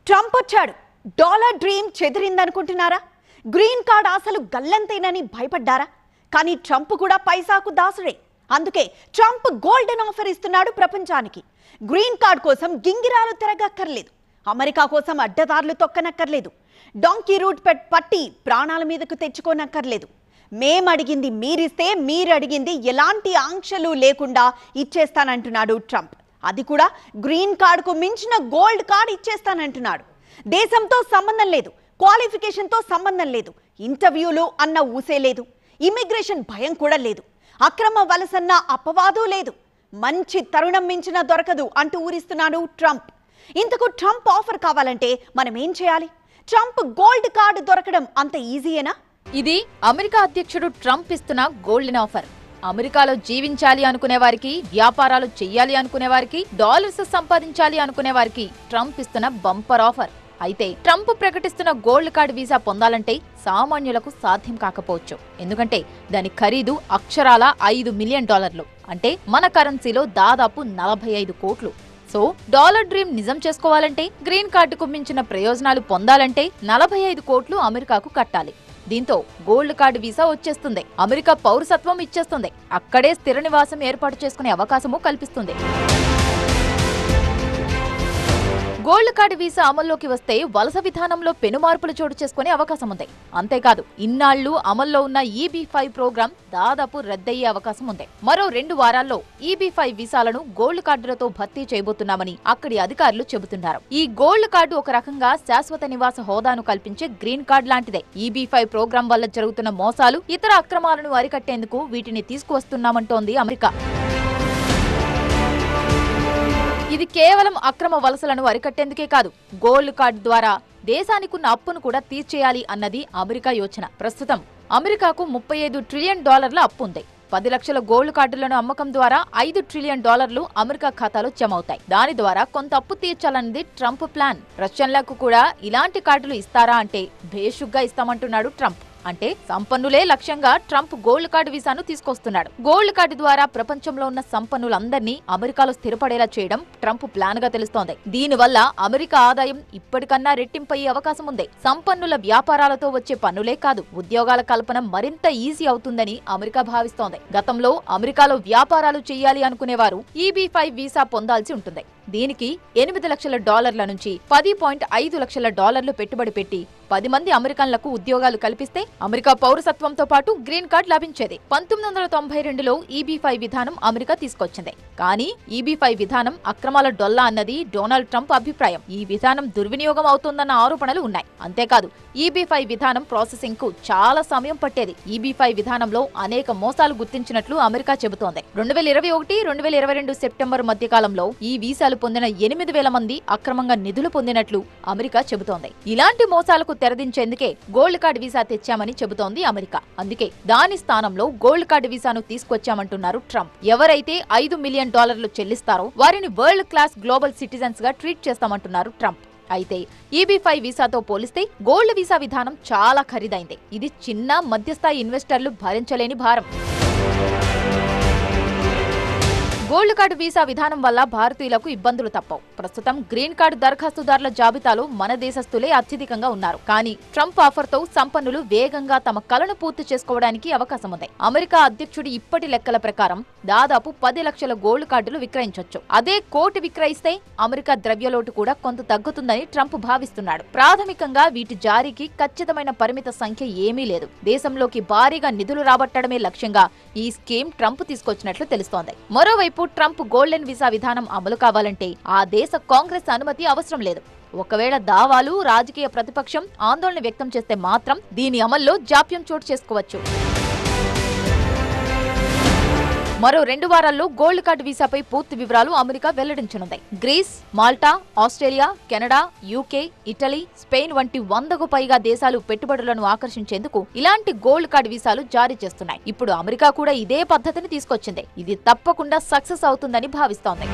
Trump వచ్చాడు. Dollar dream చెదిరిందనుకుంటున్నారా? Green card ఆశలు గల్లంతేనని భయపడ్డారా? కానీ ట్రంప్ కూడా పైసాకు దాసుడే. అందుకే ట్రంప్ గోల్డెన్ ఆఫర్ ఇస్తున్నాడు ప్రపంచానికి. గ్రీన్ కార్డ్ కోసం గింగిరాలు తిరగక్కర్లేదు, అమెరికా కోసం అడ్డదారులు తొక్కనక్కర్లేదు, డాంకీ రూట్ పట్టి ప్రాణాల మీదకు తెచ్చుకోనక్కర్లేదు. మేమడిగింది మీరిస్తే, మీరడిగింది ఎలాంటి ఆంక్షలు లేకుండా ఇచ్చేస్తానంటున్నాడు ట్రంప్. అది కూడా గ్రీన్ కార్డుకు మించిన గోల్డ్ కార్డ్ ఇచ్చేస్తానంటున్నాడు. దేశంతో సంబంధం లేదు, క్వాలిఫికేషన్తో సంబంధం లేదు, ఇంటర్వ్యూలు అన్న ఊసే లేదు, ఇమిగ్రేషన్ భయం కూడా లేదు, అక్రమ వలసన్న అపవాదు లేదు, మంచి తరుణం మించిన దొరకదు అంటూ ఊరిస్తున్నాడు ట్రంప్. ఇంతకు ట్రంప్ ఆఫర్ కావాలంటే మనం ఏం చేయాలి? ట్రంప్ గోల్డ్ కార్డు దొరకడం అంత ఈజీయేనా? ఇది అమెరికా అధ్యక్షుడు ట్రంప్ ఇస్తున్న గోల్డెన్ ఆఫర్. అమెరికాలో జీవించాలి అనుకునే వారికి, వ్యాపారాలు చెయ్యాలి అనుకునే వారికి, డాలర్స్ సంపాదించాలి అనుకునే వారికి ట్రంప్ ఇస్తున్న బంపర్ ఆఫర్. అయితే ట్రంప్ ప్రకటిస్తున్న గోల్డ్ కార్డ్ వీసా పొందాలంటే సామాన్యులకు సాధ్యం కాకపోవచ్చు. ఎందుకంటే దాని ఖరీదు అక్షరాల $5 మిలియన్. అంటే మన కరెన్సీలో దాదాపు 45 కోట్లు. సో డాలర్ డ్రీమ్ నిజం చేసుకోవాలంటే, గ్రీన్ కార్డుకు మించిన ప్రయోజనాలు పొందాలంటే 45 కోట్లు అమెరికాకు కట్టాలి. దీంతో గోల్డ్ కార్డు వీసా వచ్చేస్తుంది, అమెరికా పౌరసత్వం ఇచ్చేస్తుంది, అక్కడే స్థిర నివాసం ఏర్పాటు చేసుకునే అవకాశము కల్పిస్తుంది. గోల్డ్ కార్డు వీసా అమల్లోకి వస్తే వలస విధానంలో పెను మార్పులు చోటు చేసుకునే అవకాశం ఉంది. అంతేకాదు, ఇన్నాళ్లు అమల్లో ఉన్న EB-5 ప్రోగ్రాం దాదాపు రద్దయ్యే అవకాశం ఉంది. మరో 2 వారాల్లో EB-5 వీసాలను గోల్డ్ కార్డులతో భర్తీ చేయబోతున్నామని అక్కడి అధికారులు చెబుతున్నారు. ఈ గోల్డ్ కార్డు ఒక రకంగా శాశ్వత నివాస హోదాను కల్పించే గ్రీన్ కార్డు లాంటిదే. EB-5 ప్రోగ్రాం వల్ల జరుగుతున్న మోసాలు, ఇతర అక్రమాలను అరికట్టేందుకు వీటిని తీసుకువస్తున్నామంటోంది అమెరికా. ఇది కేవలం అక్రమ వలసలను అరికట్టేందుకే కాదు, గోల్డ్ కార్డు ద్వారా దేశానికున్న అప్పును కూడా తీర్చేయాలి అన్నది అమెరికా యోచన. ప్రస్తుతం అమెరికాకు $35 ట్రిలియన్ అప్పు ఉంది. 10 లక్షల గోల్డ్ కార్డులను అమ్మకం ద్వారా $5 ట్రిలియన్ అమెరికా ఖాతాలో జమ అవుతాయి. దాని ద్వారా కొంత అప్పు తీర్చాలన్నది ట్రంప్ ప్లాన్. రష్యన్లకు కూడా ఇలాంటి కార్డులు ఇస్తారా అంటే భేషుగ్గా ఇస్తామంటున్నాడు ట్రంప్. అంటే సంపన్నులే లక్ష్యంగా ట్రంప్ గోల్డ్ కార్డు వీసాను తీసుకొస్తున్నాడు. గోల్డ్ కార్డు ద్వారా ప్రపంచంలో ఉన్న సంపన్నులందరినీ అమెరికాలో స్థిరపడేలా చేయడం ట్రంప్ ప్లాన్ గా తెలుస్తోంది. దీనివల్ల అమెరికా ఆదాయం ఇప్పటికన్నా రెట్టింపయ్యే అవకాశం ఉంది. సంపన్నుల వ్యాపారాలతో వచ్చే పన్నులే కాదు, ఉద్యోగాల కల్పన మరింత ఈజీ అవుతుందని అమెరికా భావిస్తోంది. గతంలో అమెరికాలో వ్యాపారాలు చేయాలి అనుకునేవారు EB-5 వీసా పొందాల్సి ఉంటుంది. దీనికి $8 లక్షల నుంచి $10.5 లక్షల పెట్టుబడి పెట్టి 10 మంది అమెరికన్లకు ఉద్యోగాలు కల్పిస్తే అమెరికా పౌరసత్వంతో పాటు గ్రీన్ కార్డ్ లభించేది. 1992లో EB-5 విధానం అమెరికా తీసుకొచ్చింది. కానీ EB-5 విధానం అక్రమాల డొల్లా అన్నది డొనాల్డ్ ట్రంప్ అభిప్రాయం. ఈ విధానం దుర్వినియోగం అవుతోందన్న ఆరోపణలు ఉన్నాయి. అంతేకాదు, EB-5 విధానం ప్రాసెసింగ్ కు చాలా సమయం పట్టేది. EB-5 విధానంలో అనేక మోసాలు గుర్తించినట్లు అమెరికా చెబుతోంది. 2021-2022 సెప్టెంబర్ మధ్యకాలంలో ఈ వీసాలు పొందిన 8,000 మంది అక్రమంగా నిధులు పొందినట్లు అమెరికా చెబుతోంది. ఇలాంటి మోసాలకు తెరదించేందుకే గోల్డ్ కార్డ్ వీసా తెచ్చామని చెబుతోంది అమెరికా. అందుకే దాని స్థానంలో గోల్డ్ కార్డ్ వీసాను తీసుకొచ్చామంటున్నారు ట్రంప్. ఎవరైతే $5 మిలియన్ చెల్లిస్తారో వారిని వరల్డ్ క్లాస్ గ్లోబల్ సిటిజన్స్ గా ట్రీట్ చేస్తామంటున్నారు ట్రంప్. అయితే EB-5 వీసాతో పోలిస్తే గోల్డ్ వీసా విధానం చాలా ఖరీదైంది. ఇది చిన్న మధ్యస్థాయి ఇన్వెస్టర్లు భరించలేని భారం. గోల్డ్ కార్డు వీసా విధానం వల్ల భారతీయులకు ఇబ్బందులు తప్పవు. ప్రస్తుతం గ్రీన్ కార్డు దరఖాస్తుదారుల జాబితాలో మన దేశస్తులే అత్యధికంగా ఉన్నారు. కానీ ట్రంప్ ఆఫర్ తో సంపన్నులు వేగంగా తమ కలను పూర్తి చేసుకోవడానికి అవకాశం ఉంది. అమెరికా అధ్యక్షుడి ఇప్పటి లెక్కల ప్రకారం దాదాపు 10 లక్షల గోల్డ్ కార్డులు విక్రయించొచ్చు. అదే కోటి విక్రయిస్తే అమెరికా ద్రవ్యలోటు కూడా కొంత తగ్గుతుందని ట్రంప్ భావిస్తున్నాడు. ప్రాథమికంగా వీటి జారీకి ఖచ్చితమైన పరిమిత సంఖ్య ఏమీ లేదు. దేశంలోకి భారీగా నిధులు రాబట్టడమే లక్ష్యంగా ఈ స్కీమ్ ట్రంప్ తీసుకొచ్చినట్లు తెలుస్తోంది. మరోవైపు ట్రంప్ గోల్డెన్ వీసా విధానం అమలు కావాలంటే ఆ దేశ కాంగ్రెస్ అనుమతి అవసరం లేదు. ఒకవేళ దావాలు, రాజకీయ ప్రతిపక్షం ఆందోళన వ్యక్తం చేస్తే మాత్రం దీని అమల్లో జాప్యం చోటు చేసుకోవచ్చు. మరో 2 వారాల్లో గోల్డ్ కార్డు వీసాపై పూర్తి వివరాలు అమెరికా వెల్లడించనుంది. Greece, Malta, Australia, Canada, UK, Italy, Spain వంటి 100కు పైగా దేశాలు పెట్టుబడులను ఆకర్షించేందుకు ఇలాంటి గోల్డ్ కార్డు వీసాలు జారీ చేస్తున్నాయి. ఇప్పుడు అమెరికా కూడా ఇదే పద్ధతిని తీసుకొచ్చింది. ఇది తప్పకుండా సక్సెస్ అవుతుందని భావిస్తోంది.